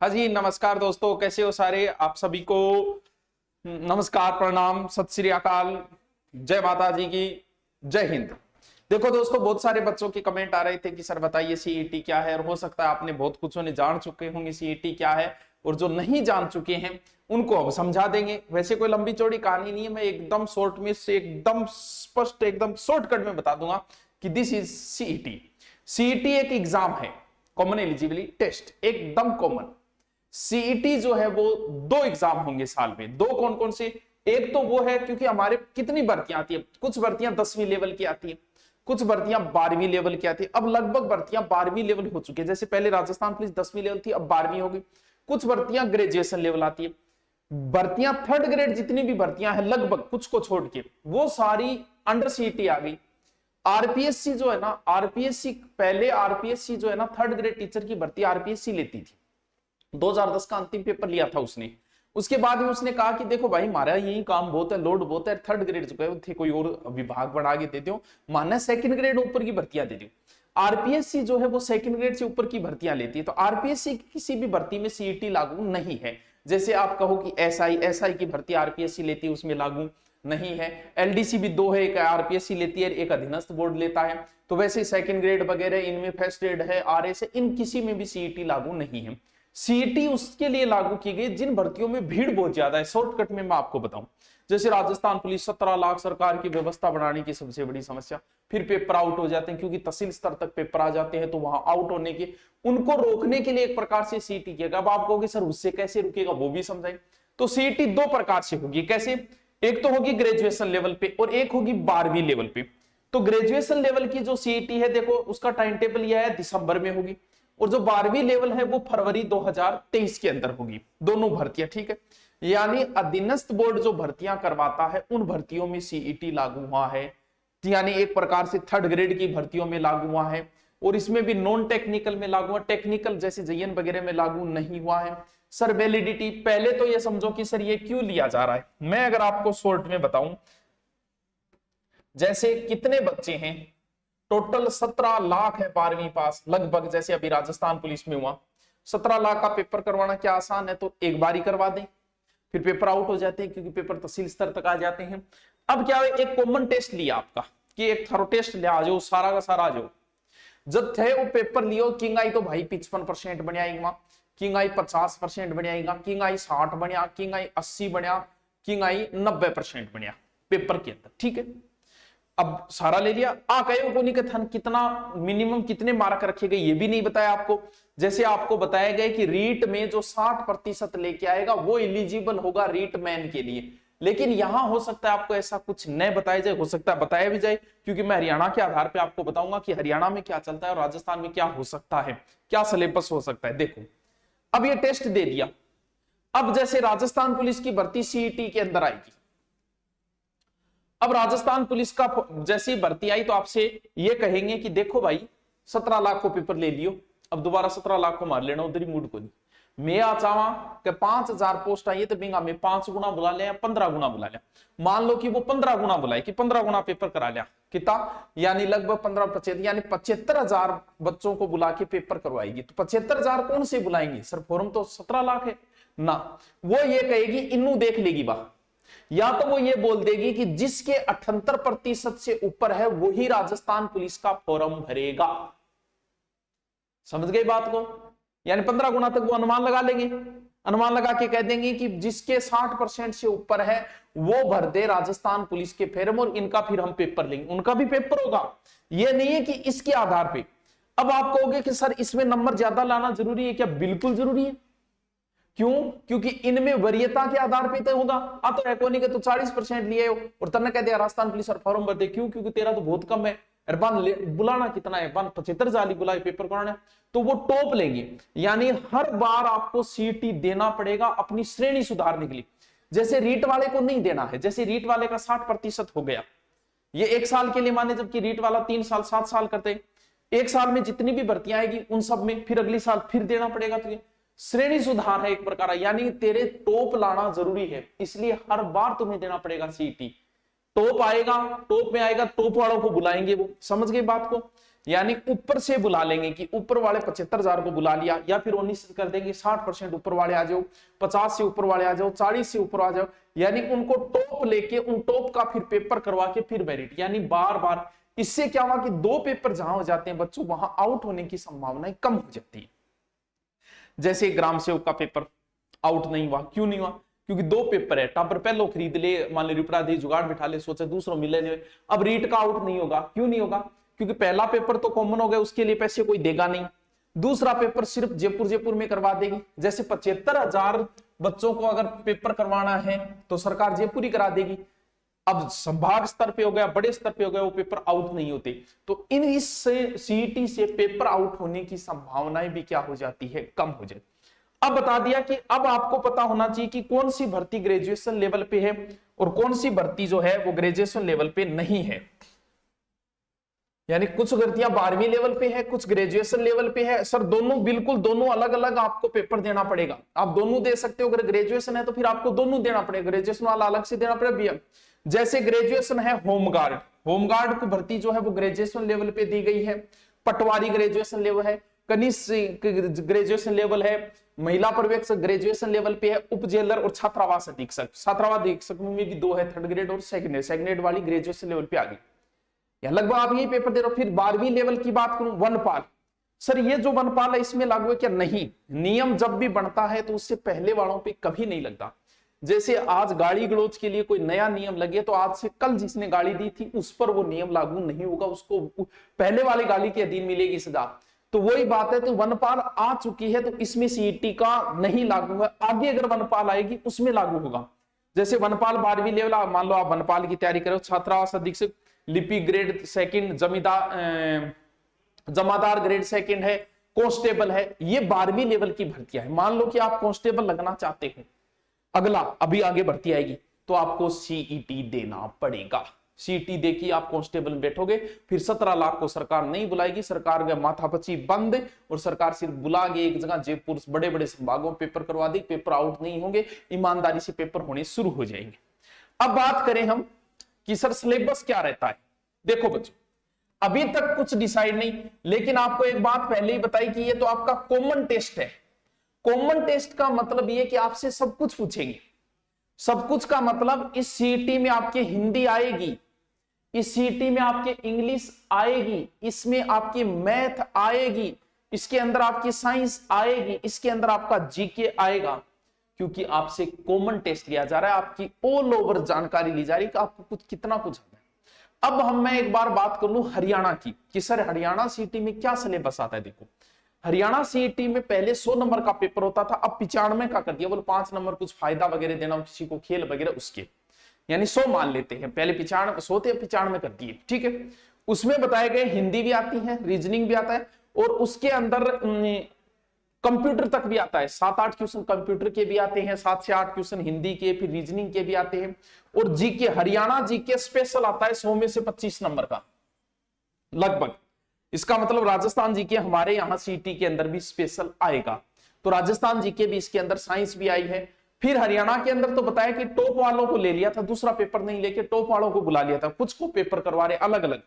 हाँ जी, नमस्कार दोस्तों, कैसे हो सारे आप सभी को। नमस्कार, प्रणाम, सत श्री अकाल, जय माता जी की, जय हिंद। देखो दोस्तों, बहुत सारे बच्चों के कमेंट आ रहे थे कि सर बताइए सीईटी क्या है, और हो सकता है आपने बहुत कुछ ने जान चुके होंगे सीईटी क्या है, और जो नहीं जान चुके हैं उनको अब समझा देंगे। वैसे कोई लंबी चौड़ी कहानी नहीं है, मैं एकदम शॉर्ट में से एकदम स्पष्ट एकदम शॉर्टकट में बता दूंगा कि दिस इज सीईटी। सीईटी एक एग्जाम है, कॉमन एलिजिबिलिटी टेस्ट, एकदम कॉमन। सीईटी जो है वो 2 एग्जाम होंगे साल में। 2 कौन कौन से? एक तो वो है क्योंकि हमारे कितनी भर्तियां आती है, कुछ भर्तियां 10वीं लेवल की आती है, कुछ भर्तियां 12वीं लेवल की आती है। अब लगभग भर्तियां 12वीं लेवल हो चुकी है, जैसे पहले राजस्थान पुलिस 10वीं लेवल थी, अब 12वीं होगी। कुछ भर्तियां ग्रेजुएशन लेवल आती है। भर्तियां 3rd ग्रेड जितनी भी भर्तियां हैं लगभग, कुछ को छोड़ के, वो सारी अंडर सीईटी आ गई। आरपीएससी जो है ना, आरपीएससी पहले आरपीएससी जो है ना 3rd ग्रेड टीचर की भर्ती आरपीएससी लेती थी। 2010 का अंतिम पेपर लिया था उसने। उसके बाद में उसने कहा कि देखो भाई, हमारा यही काम बहुत है, लोड बहुत है, 3rd ग्रेड जो है थे कोई और विभाग बढ़ा के दे दो, मानना 2nd ग्रेड ऊपर की भर्तियां दे दो। आरपीएससी जो है वो 2nd ग्रेड से ऊपर की भर्तियां लेती है, तो आरपीएससी की किसी भी भर्ती में सीईटी लागू नहीं है। जैसे आप कहो कि एसआई की भर्ती आरपीएससी लेती है, उसमें लागू नहीं है। एलडीसी भी 2 है, एक आरपीएससी लेती है, एक अधीनस्थ बोर्ड लेता है। तो वैसे 2nd ग्रेड वगैरह इनमें, फर्स्ट ग्रेड है, आरएस है, इन किसी में भी सीईटी लागू नहीं है। सीईटी उसके लिए लागू की गई जिन भर्तियों में भीड़ बहुत ज्यादा है। शॉर्टकट में मैं आपको बताऊं, जैसे राजस्थान पुलिस 17 लाख, सरकार की व्यवस्था बढ़ाने की सबसे बड़ी समस्या, फिर पेपर आउट हो जाते हैं क्योंकि तहसील स्तर तक पेपर आ जाते हैं, तो वहां आउट होने के, उनको रोकने के लिए एक प्रकार से सीईटी किया। अब आप कहोगे सर उससे कैसे रुकेगा, वो भी समझाएं। तो सीईटी 2 प्रकार से होगी। कैसे? एक तो होगी ग्रेजुएशन लेवल पे और एक होगी 12वीं लेवल पे। तो ग्रेजुएशन लेवल की जो सीईटी है, देखो उसका टाइम टेबल यह है, दिसंबर में होगी, और जो 12वीं लेवल है वो फरवरी 2023 के अंदर होगी। दोनों भर्तियां, ठीक है। यानी अधीनस्थ बोर्ड जो भर्तियां करवाता है उन भर्तियों में सीईटी लागू हुआ है, यानी एक प्रकार से 3rd ग्रेड की भर्तियों में लागू हुआ है, और इसमें भी नॉन टेक्निकल में लागू हुआ, टेक्निकल जैसे जेईएन वगैरह में लागू नहीं हुआ है। सर वैलिडिटी, पहले तो ये समझो कि सर ये क्यों लिया जा रहा है। मैं अगर आपको शॉर्ट में बताऊं, जैसे कितने बच्चे हैं, टोटल 17 लाख है 12वीं पास लगभग, जैसे अभी राजस्थान पुलिस में हुआ 17 लाख का पेपर करवाना क्या आसान है, तो एक बार ही करवा दें, फिर पेपर आउट हो जाते हैं क्योंकि पेपर तहसील स्तर तक आ जाते हैं। अब क्या है, एक कॉमन टेस्ट लिया आपका कि एक थरो टेस्ट ले आ जाओ, सारा का सारा आ जाओ। जब थे वो पेपर लियो, किंग आई तो भाई 55% बनाएगा, किंग आई 50% बनाएगा, किंग आई 60 बनिया, किंग आई 80 बनिया, किंग आई 90% बनिया पेपर के अंदर, ठीक है। अब सारा ले लिया, आ गए को नहीं कथन कितना मिनिमम कितने मार्क रखे गए ये भी नहीं बताया आपको। जैसे आपको बताया गया कि रीट में जो 60% लेके आएगा वो एलिजिबल होगा रीट मैन के लिए, लेकिन यहां हो सकता है आपको ऐसा कुछ न बताया जाए, हो सकता है बताया भी जाए, क्योंकि मैं हरियाणा के आधार पे आपको बताऊंगा कि हरियाणा में क्या चलता है और राजस्थान में क्या हो सकता है, क्या सिलेबस हो सकता है। देखो, अब ये टेस्ट दे दिया, अब जैसे राजस्थान पुलिस की भर्ती सीईटी के अंदर आएगी। अब राजस्थान पुलिस का जैसी भर्ती आई तो आपसे ये कहेंगे कि देखो भाई 17 लाख को पेपर ले लियो, अब दोबारा 17 लाख को मार लेना, उधर ही मूड को नहीं। मैं आ चाहवा कि 5000 पोस्ट आई है तो बिंगा में 5 गुना बुला लिया, 15 गुना बुला लिया। मान लो कि वो 15 गुना बुलाए, कि 15 गुना पेपर करा लिया, कितना, यानी लगभग 15 यानी 75,000 बच्चों को बुला के पेपर करवाएगी। तो 75,000 कौन से बुलाएंगे सर, फॉर्म तो 17 लाख है ना। वो ये कहेगी, इन्नू देख लेगी बा, या तो वो ये बोल देगी कि जिसके 78% से ऊपर है वही राजस्थान पुलिस का फॉर्म भरेगा। समझ गए बात को? यानी 15 गुना तक वो अनुमान लगा लेंगे, अनुमान लगा के कह देंगे कि जिसके 60% से ऊपर है वो भर दे राजस्थान पुलिस के फॉर्म, और इनका फिर हम पेपर लेंगे, उनका भी पेपर होगा। ये नहीं है कि इसके आधार पे। अब आप कहोगे कि सर इसमें नंबर ज्यादा लाना जरूरी है क्या? बिल्कुल जरूरी है। क्यों? क्योंकि इनमें वरीयता के आधार पे तो होगा। आप तो एकोनी के तो 40% लिए हो और तने कह दिया राजस्थान पुलिस और फॉर्म भर दे, क्यों? क्योंकि तेरा तो बहुत कम है, बुलाना कितना है, 75,000 बुलाए पेपर कराने, तो वो टॉप लेंगे। यानी हर बार आपको सीईटी देना पड़ेगा अपनी श्रेणी सुधारने के लिए। जैसे रीट वाले को नहीं देना है, जैसे रीट वाले का 60% हो गया, ये 1 साल के लिए माने, जबकि रीट वाला 3 साल 7 साल करते, 1 साल में जितनी भी भर्तियां आएगी उन सब में फिर अगली साल फिर देना पड़ेगा। तो श्रेणी सुधार है एक प्रकार, यानी तेरे टॉप लाना जरूरी है, इसलिए हर बार तुम्हें देना पड़ेगा सीईटी। टॉप आएगा, टॉप में आएगा, टॉप वालों को बुलाएंगे वो। समझ गए बात को? यानी ऊपर से बुला लेंगे कि ऊपर वाले 75,000 को बुला लिया, या फिर 19 कर देंगे 60% ऊपर वाले आ जाओ, 50 से ऊपर वाले आ जाओ, 40 से ऊपर आ जाओ, यानी उनको टॉप लेके उन टॉप का फिर पेपर करवा के फिर मेरिट, यानी बार बार। इससे क्या हुआ कि 2 पेपर जहां हो जाते हैं बच्चों, वहां आउट होने की संभावनाएं कम हो जाती है। जैसे ग्राम सेवक का पेपर आउट नहीं हुआ, क्यों नहीं हुआ? क्योंकि 2 पेपर है, टापर पहलो खरीद ले, मान लो रिपराधी जुगाड़ बिठा ले, सोचा दूसरों मिले नहीं। अब रीट का आउट नहीं होगा, क्यों नहीं होगा? क्योंकि पहला पेपर तो कॉमन हो गया, उसके लिए पैसे कोई देगा नहीं। दूसरा पेपर सिर्फ जयपुर में करवा देगी। जैसे 75,000 बच्चों को अगर पेपर करवाना है तो सरकार जयपुर ही करा देगी। अब संभाग स्तर पे हो गया, बड़े स्तर पे हो गया, वो पेपर आउट नहीं होते, तो इन इस सीईटी से पेपर आउट होने की संभावनाएं भी क्या हो जाती है, कम हो जाती। अब बता दिया कि अब आपको पता होना चाहिए कि कौन सी भर्ती ग्रेजुएशन लेवल पे है और कौन सी भर्ती जो है वो ग्रेजुएशन लेवल पे नहीं है। यानी कुछ भर्तियां 12वीं लेवल पे है, कुछ ग्रेजुएशन लेवल पे है। सर दोनों बिल्कुल दोनों अलग अलग आपको पेपर देना पड़ेगा। आप दोनों दे सकते हो, अगर ग्रेजुएशन है तो फिर आपको दोनों देना पड़ेगा, ग्रेजुएशन वाला अलग से देना पड़ेगा। जैसे ग्रेजुएशन है होमगार्ड, होमगार्ड की भर्ती जो है वो ग्रेजुएशन लेवल पे दी गई है। पटवारी ग्रेजुएशन लेवल है, कनिष्ठ ग्रेजुएशन लेवल है, महिला पर्यवेक्षक ग्रेजुएशन लेवल पे है, उप जेलर और छात्रावास अधीक्षक। छात्रावास अधीक्षक में भी 2 है, 3rd ग्रेड और 2nd ग्रेड। 2nd ग्रेड वाली ग्रेजुएशन लेवल पे आ गई, या लगभग आप यही पेपर दे रहे हो। फिर 12वीं लेवल की बात करूं, वनपाल। सर ये जो वनपाल है इसमें लागू है क्या? नहीं, नियम जब भी बनता है तो उससे पहले वालों पे कभी नहीं लगता। जैसे आज गाड़ी गलौज के लिए कोई नया नियम लगे तो आज से कल जिसने गाड़ी दी थी उस पर वो नियम लागू नहीं होगा, उसको पहले वाली गाड़ी के अधीन मिलेगी सजा। तो वही बात है, तो वनपाल आ चुकी है तो इसमें सीईटी का नहीं लागू है। आगे अगर वनपाल आएगी उसमें लागू होगा। जैसे वनपाल 12वीं लेवल, मान लो आप वनपाल की तैयारी करो, छात्रावास अधीक्षक लिपि ग्रेड 2nd, जमादार ग्रेड 2nd है, कांस्टेबल है, ये 12वीं लेवल की भर्तियां है। मान लो कि आप कांस्टेबल लगना चाहते हो, अगला अभी आगे भर्ती आएगी तो आपको सीईटी देना पड़ेगा। सीईटी देखिए आप कांस्टेबल में बैठोगे, फिर 17 लाख को सरकार नहीं बुलाएगी, सरकार का माथापची बंद, और सरकार सिर्फ बुला के एक जगह जयपुर बड़े बड़े संभागों में पेपर करवा दी, पेपर आउट नहीं होंगे, ईमानदारी से पेपर होने शुरू हो जाएंगे। अब बात करें हम कि सर सिलेबस क्या रहता है। देखो बच्चों, अभी तक कुछ डिसाइड नहीं, लेकिन आपको एक बात पहले ही बताई कि ये तो आपका कॉमन टेस्ट है। कॉमन टेस्ट का मतलब ये कि आपसे सब कुछ पूछेंगे। सब कुछ का मतलब इस सीईटी में आपके हिंदी आएगी, इस सीईटी में आपके इंग्लिश आएगी, इसमें आपकी मैथ आएगी, इसके अंदर आपकी साइंस आएगी, इसके अंदर आपका जीके आएगा, क्योंकि आपसे कॉमन टेस्ट लिया जा रहा है, आपकी ऑल ओवर जानकारी ली जा रही है कि आपको कुछ कितना कुछ आता है। अब मैं एक बार बात कर लूं हरियाणा की कि सर हरियाणा सीईटी में क्या सिलेबस आता है। देखो हरियाणा सीईटी में पहले 100 नंबर का पेपर होता था, अब 95 का कर दिया। बोलो 5 नंबर कुछ फायदा वगैरह देना हो किसी को, खेल वगैरह, उसके यानी 100 मान लेते हैं, पहले 95 100 थे, 95 कर दिए, ठीक है। उसमें बताए गए हिंदी भी आती है, रीजनिंग भी आता है, और उसके अंदर कंप्यूटर तक भी आता है। 7-8 क्वेश्चन कंप्यूटर के भी आते हैं, 7 से 8 क्वेश्चन हिंदी के, फिर रीजनिंग के भी आते हैं, और जीके हरियाणा जीके स्पेशल आता है 100 में से 25 नंबर का लगभग। इसका मतलब राजस्थान जीके हमारे यहाँ सीईटी के अंदर भी स्पेशल आएगा, तो राजस्थान जीके भी इसके अंदर, साइंस भी आई है। फिर हरियाणा के अंदर तो बताया कि टॉप वालों को ले लिया था, दूसरा पेपर नहीं लेके टॉप वालों को बुला लिया था, कुछ को पेपर करवा रहे अलग अलग।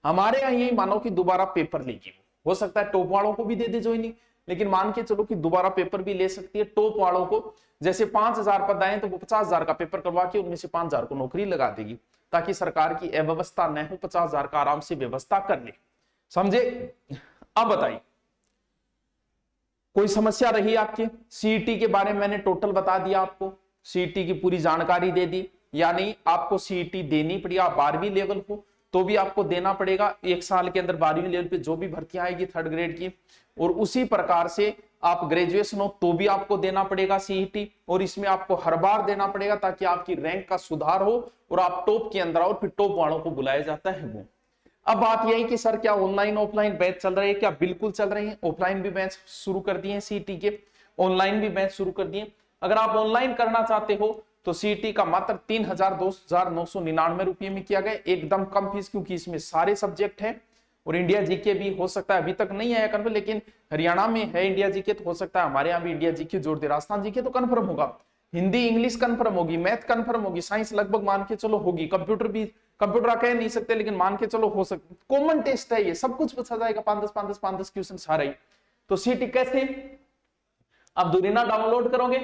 हमारे यहाँ यही मानो कि दोबारा पेपर लेगी, हो सकता है टॉप वालों को भी दे दे ज्वाइनिंग, लेकिन मान के चलो कि दोबारा पेपर भी ले सकती है टॉप वालों को। जैसे 5000 पद आए तो वो 50,000 का पेपर करवा के उनमें से 5,000 को नौकरी लगा देगी, ताकि सरकार की अव्यवस्था न हो, 50,000 का आराम से व्यवस्था कर ले। समझे? अब बताइए कोई समस्या रही आपके? सीईटी के बारे में मैंने टोटल बता दिया, आपको सीईटी की पूरी जानकारी दे दी। यानी आपको सीईटी देनी पड़ी, आप 12वीं लेवल हो तो भी आपको देना पड़ेगा। 1 साल के अंदर 12वीं लेवल पे जो भी भर्तियां आएगी 3rd ग्रेड की, और उसी प्रकार से आप ग्रेजुएशन हो तो भी आपको देना पड़ेगा सीईटी, और इसमें आपको हर बार देना पड़ेगा ताकि आपकी रैंक का सुधार हो और आप टॉप के अंदर आओ, फिर टॉप वालों को बुलाया जाता है वो। अब बात यही कि सर क्या ऑनलाइन ऑफलाइन बैच चल रहे हैं? क्या बिल्कुल चल रहे हैं। ऑफलाइन भी बैच शुरू कर दिए हैं सीईटी के, ऑनलाइन भी बैच शुरू कर दिए। अगर आप ऑनलाइन करना चाहते हो तो सीईटी का मात्र 3,999 रुपये में किया गया, एकदम कम फीस, क्योंकि इसमें सारे सब्जेक्ट हैं और इंडिया जीके भी हो सकता है, अभी तक नहीं आया कन्फर्म, लेकिन हरियाणा में है इंडिया जीके तो हो सकता है हमारे यहाँ भी इंडिया जीके जोड़ दे। राजस्थान जीके तो कन्फर्म होगा, हिंदी इंग्लिश कन्फर्म होगी, मैथ कन्फर्म होगी, साइंस लगभग मान के चलो होगी, कंप्यूटर भी कंप्यूटर कह नहीं सकते, लेकिन मान के चलो हो सकता, कॉमन टेस्ट है ये, सब कुछ पूछा जाएगा, 5-10 क्वेश्चन सारे ही। तो सीटी कैसे, अब दुरीना डाउनलोड करोगे,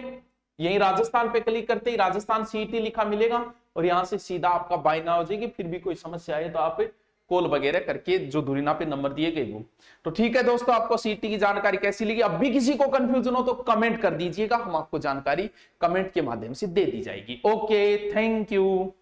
यही राजस्थान पे क्लिक करते ही राजस्थान सीटी लिखा मिलेगा और यहां से सीधा आपका बाय नाउ हो जाएगी। फिर भी कोई समस्या आए तो आप कॉल वगैरह करके जो दुरीना पे नंबर दिए गए वो। तो ठीक है दोस्तों, आपको सीटी की जानकारी कैसी लगी, अब भी किसी को कंफ्यूजन हो तो कमेंट कर दीजिएगा, हम आपको जानकारी कमेंट के माध्यम से दे दी जाएगी। Okay, thank you.